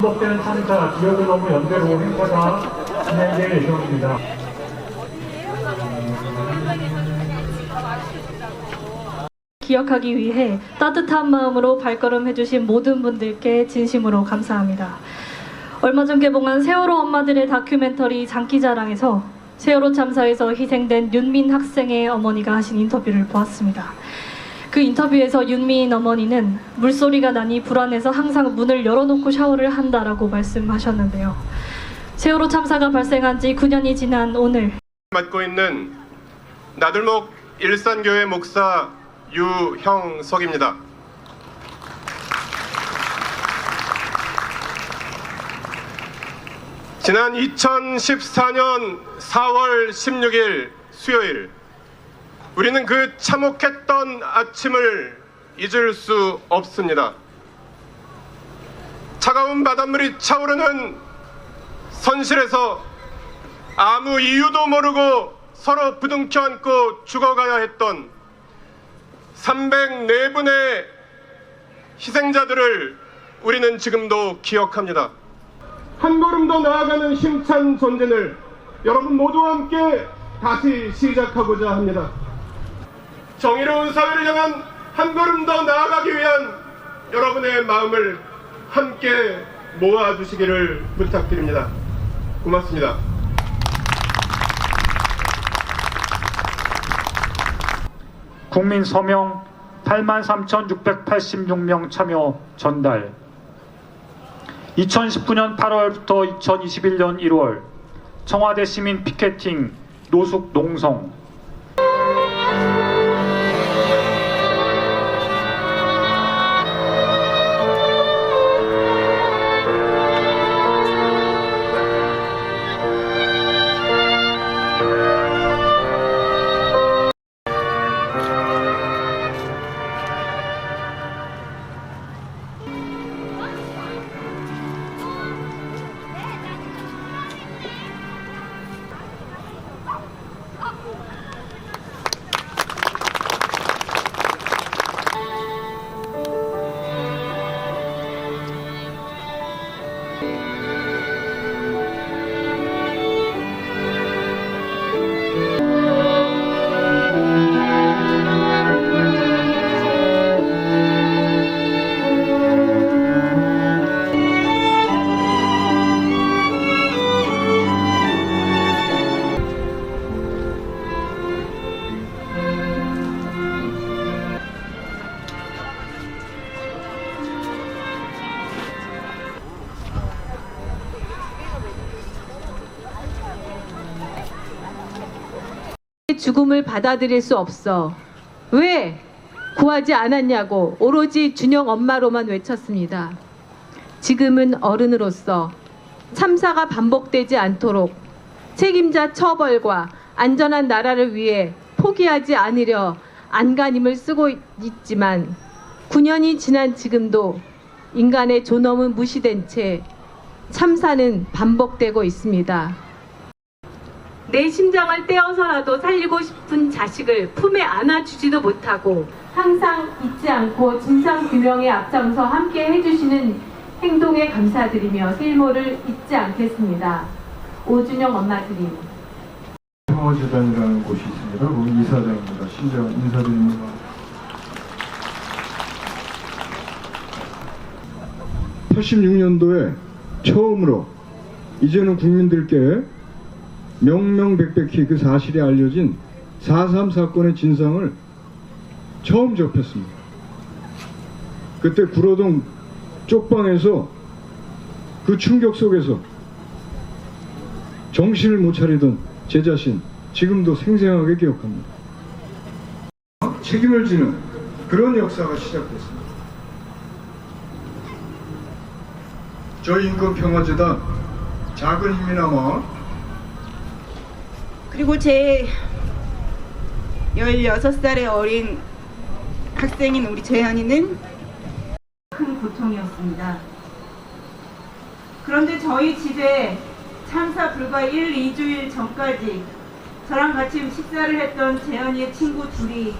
반복되는 참사, 지역을 넘어 연대로 행사가 진행될 예정입니다. 기억하기 위해 따뜻한 마음으로 발걸음해주신 모든 분들께 진심으로 감사합니다. 얼마 전 개봉한 세월호 엄마들의 다큐멘터리 장기자랑에서 세월호 참사에서 희생된 윤민 학생의 어머니가 하신 인터뷰를 보았습니다. 그 인터뷰에서 윤민 어머니는 물소리가 나니 불안해서 항상 문을 열어놓고 샤워를 한다라고 말씀하셨는데요. 세월호 참사가 발생한 지 9년이 지난 오늘 맡고 있는 나들목 일산교회 목사 유형석입니다. 지난 2014년 4월 16일 수요일, 우리는 그 참혹했던 아침을 잊을 수 없습니다. 차가운 바닷물이 차오르는 선실에서 아무 이유도 모르고 서로 부둥켜 안고 죽어가야 했던 304분의 희생자들을 우리는 지금도 기억합니다. 한 걸음 더 나아가는 힘찬 전쟁을 여러분 모두와 함께 다시 시작하고자 합니다. 정의로운 사회를 향한 한 걸음 더 나아가기 위한 여러분의 마음을 함께 모아주시기를 부탁드립니다. 고맙습니다. 국민 서명 83,686명 참여 전달. 2019년 8월부터 2021년 1월 청와대 시민 피켓팅 노숙 농성. 죽음을 받아들일 수 없어. 왜 구하지 않았냐고 오로지 준영 엄마로만 외쳤습니다. 지금은 어른으로서 참사가 반복되지 않도록 책임자 처벌과 안전한 나라를 위해 포기하지 않으려 안간힘을 쓰고 있지만 9년이 지난 지금도 인간의 존엄은 무시된 채 참사는 반복되고 있습니다. 내 심장을 떼어서라도 살리고 싶은 자식을 품에 안아주지도 못하고 항상 잊지 않고 진상규명에 앞장서 함께 해주시는 행동에 감사드리며 실모를 잊지 않겠습니다. 오준영 엄마드림. 평화재단이라는 곳이 있습니다. 거기 이사장입니다. 신재원 인사드립니다. (86년도에) 처음으로 이제는 국민들께 명명백백히 그 사실이 알려진 4.3 사건의 진상을 처음 접했습니다. 그때 구로동 쪽방에서 그 충격 속에서 정신을 못 차리던 제 자신 지금도 생생하게 기억합니다. 책임을 지는 그런 역사가 시작됐습니다. 저희 인권평화재단 작은 힘이나마 그리고 제 16살의 어린 학생인 우리 재현이는 큰 고통이었습니다. 그런데 저희 집에 참사 불과 1-2주일 전까지 저랑 같이 식사를 했던 재현이의 친구 둘이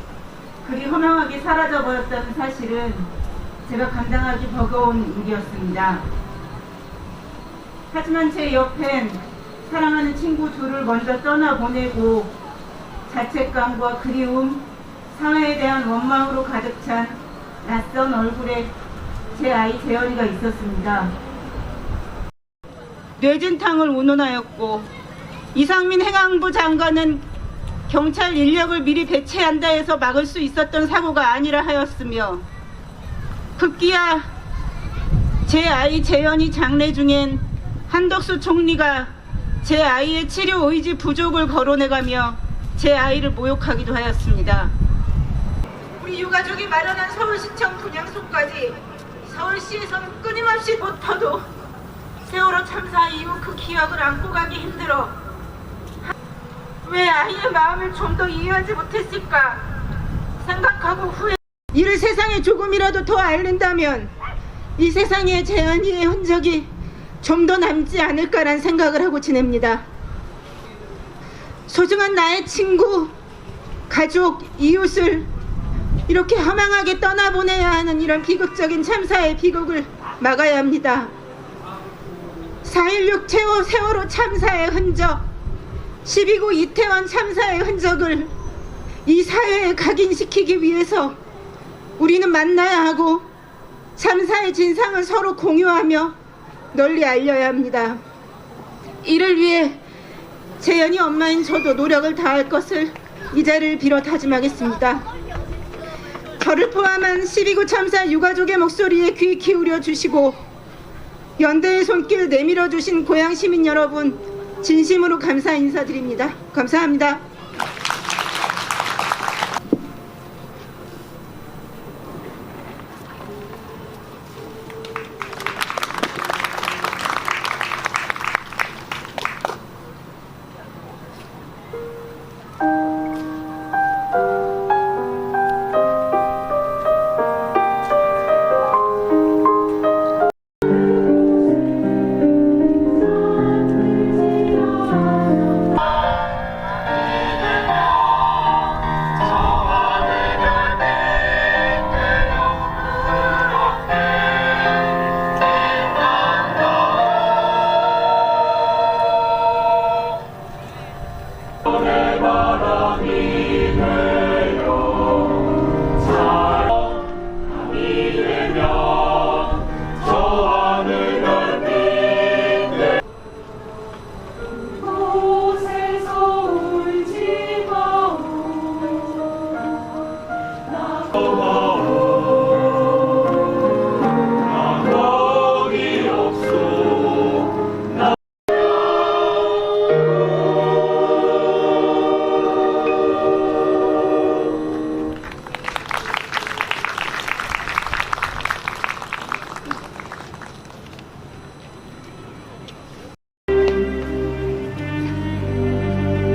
그리 허망하게 사라져버렸다는 사실은 제가 감당하기 버거운 일이었습니다. 하지만 제 옆엔 사랑하는 친구 둘을 먼저 떠나보내고 자책감과 그리움, 사회에 대한 원망으로 가득 찬 낯선 얼굴의 제 아이 재현이가 있었습니다. 뇌진탕을 운운하였고 이상민 행안부 장관은 경찰 인력을 미리 배치한다 해서 막을 수 있었던 사고가 아니라 하였으며 급기야 제 아이 재현이 장례 중엔 한덕수 총리가 제 아이의 치료 의지 부족을 거론해가며 제 아이를 모욕하기도 하였습니다. 우리 유가족이 마련한 서울시청 분향소까지 서울시에서는 끊임없이 못터도 세월호 참사 이후 그 기억을 안고 가기 힘들어 왜 아이의 마음을 좀 더 이해하지 못했을까 생각하고 후회. 이를 세상에 조금이라도 더 알린다면 이 세상에 재현이의 흔적이 좀 더 남지 않을까란 생각을 하고 지냅니다. 소중한 나의 친구, 가족, 이웃을 이렇게 허망하게 떠나보내야 하는 이런 비극적인 참사의 비극을 막아야 합니다. 4.16 세월호 참사의 흔적, 12구 이태원 참사의 흔적을 이 사회에 각인시키기 위해서 우리는 만나야 하고 참사의 진상을 서로 공유하며 널리 알려야 합니다. 이를 위해 재현이 엄마인 저도 노력을 다할 것을 이 자리를 빌어 다짐하겠습니다. 저를 포함한 12구 참사 유가족의 목소리에 귀 기울여 주시고 연대의 손길 내밀어 주신 고향 시민 여러분 진심으로 감사 인사드립니다. 감사합니다.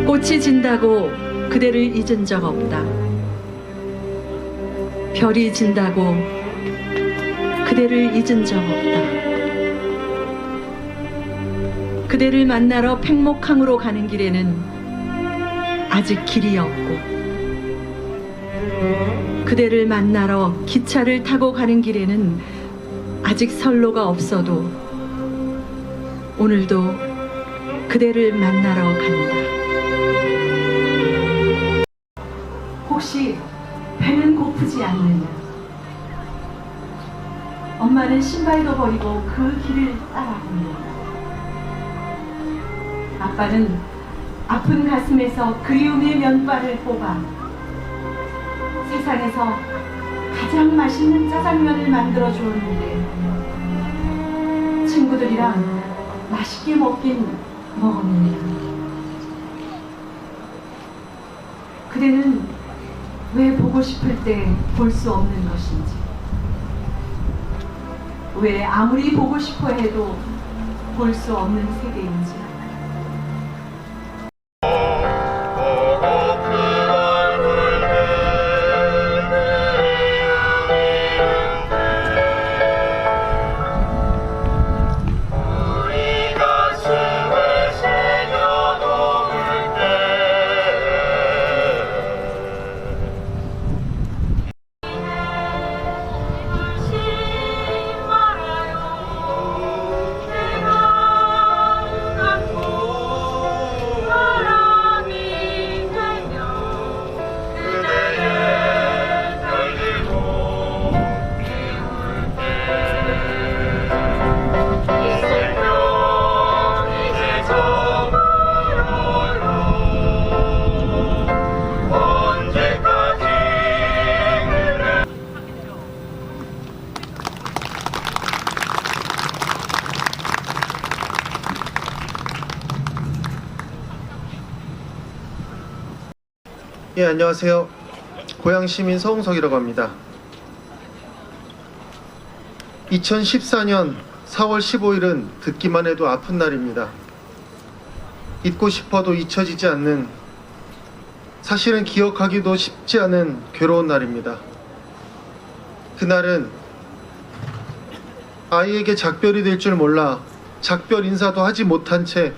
꽃이 진다고 그대를 잊은 적 없다. 별이 진다고 그대를 잊은 적 없다. 그대를 만나러 팽목항으로 가는 길에는 아직 길이 없고 그대를 만나러 기차를 타고 가는 길에는 아직 선로가 없어도 오늘도 그대를 만나러 간다. 혹시 배는 고프지 않느냐? 엄마는 신발도 버리고 그 길을 따라갑니다. 아빠는 아픈 가슴에서 그리움의 면발을 뽑아 세상에서 가장 맛있는 짜장면을 만들어 주었는데 친구들이랑 맛있게 먹긴 먹었느냐? 그대는 왜 보고 싶을 때 볼 수 없는 것인지, 왜 아무리 보고 싶어 해도 볼 수 없는 세계인지. 예, 안녕하세요. 고양 시민 서홍석이라고 합니다. 2014년 4월 15일은 듣기만 해도 아픈 날입니다. 잊고 싶어도 잊혀지지 않는, 사실은 기억하기도 쉽지 않은 괴로운 날입니다. 그날은 아이에게 작별이 될 줄 몰라 작별 인사도 하지 못한 채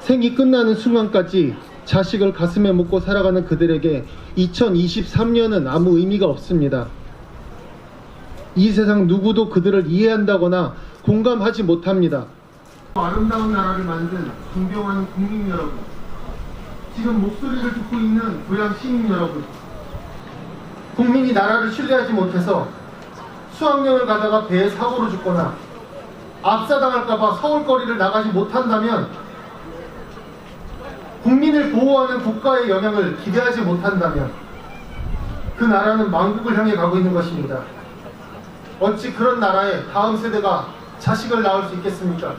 생이 끝나는 순간까지 자식을 가슴에 묻고 살아가는 그들에게 2023년은 아무 의미가 없습니다. 이 세상 누구도 그들을 이해한다거나 공감하지 못합니다. 아름다운 나라를 만든 존경하는 국민 여러분, 지금 목소리를 듣고 있는 고향 시민 여러분, 국민이 나라를 신뢰하지 못해서 수학여행을 가다가 배에 사고로 죽거나 압사당할까봐 서울거리를 나가지 못한다면, 국민을 보호하는 국가의 영향을 기대하지 못한다면 그 나라는 망국을 향해 가고 있는 것입니다. 어찌 그런 나라에 다음 세대가 자식을 낳을 수 있겠습니까?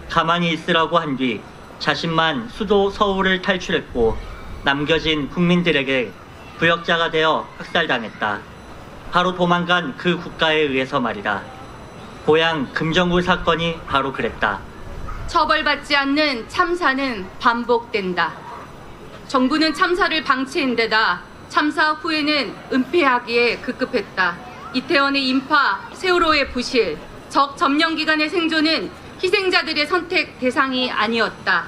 가만히 있으라고 한 뒤 자신만 수도 서울을 탈출했고 남겨진 국민들에게 부역자가 되어 학살당했다. 바로 도망간 그 국가에 의해서 말이다. 고향 금정구 사건이 바로 그랬다. 처벌받지 않는 참사는 반복된다. 정부는 참사를 방치한 데다 참사 후에는 은폐하기에 급급했다. 이태원의 인파, 세월호의 부실, 적 점령 기간의 생존은 희생자들의 선택 대상이 아니었다.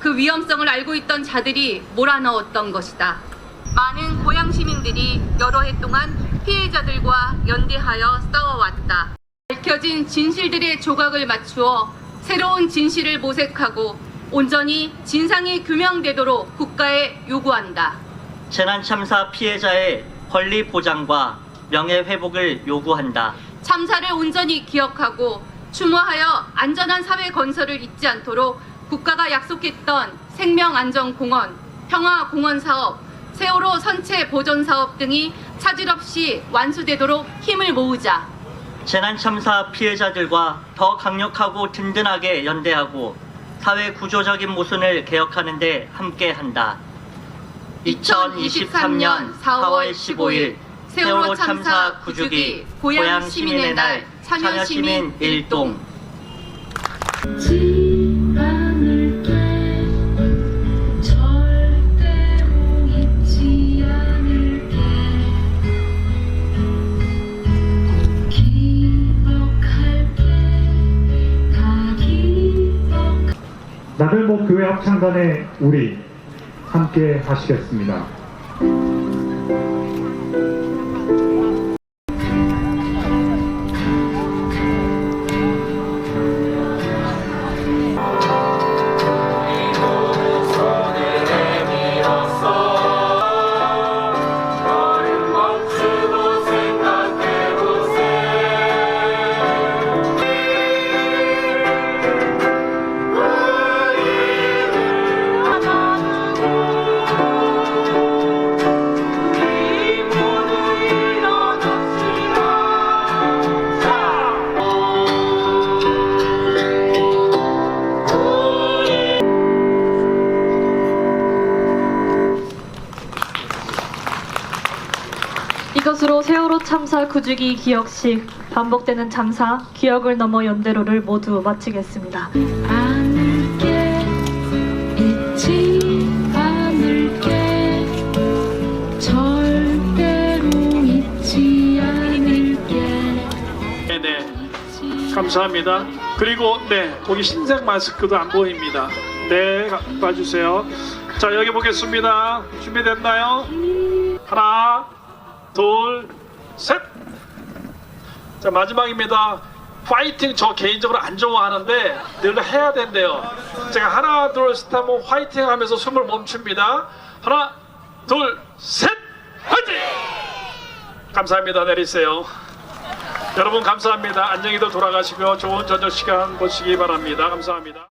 그 위험성을 알고 있던 자들이 몰아넣었던 것이다. 많은 고향 시민들이 여러 해 동안 피해자들과 연대하여 싸워왔다. 밝혀진 진실들의 조각을 맞추어 새로운 진실을 모색하고 온전히 진상이 규명되도록 국가에 요구한다. 재난참사 피해자의 권리 보장과 명예회복을 요구한다. 참사를 온전히 기억하고 추모하여 안전한 사회 건설을 잊지 않도록 국가가 약속했던 생명안전공원, 평화공원사업, 세월호 선체 보존사업 등이 차질 없이 완수되도록 힘을 모으자. 재난참사 피해자들과 더 강력하고 든든하게 연대하고 사회 구조적인 모순을 개혁하는 데 함께한다. 2023년 4월 15일 세월호 참사 9주기 고향 시민의 날 참여시민 일동. 나들목 교회 합창단의 우리 함께 하시겠습니다. 이것으로 세월호 참사 9주기 기억식, 반복되는 참사, 기억을 넘어 연대로를 모두 마치겠습니다. 않을게, 잊지 않을게, 절대로 잊지 않을게. 네, 감사합니다. 그리고 거기 흰색 마스크도 안 보입니다. 네, 봐주세요. 자, 여기 보겠습니다. 준비됐나요? 하나, 둘, 셋. 자, 마지막입니다. 파이팅 저 개인적으로 안 좋아하는데 늘 해야 된대요. 제가 하나, 둘, 셋 하면 화이팅 하면서 숨을 멈춥니다. 하나, 둘, 셋, 화이팅! 감사합니다. 내리세요. 여러분 감사합니다. 안녕히들 돌아가시고 좋은 저녁 시간 보시기 바랍니다. 감사합니다.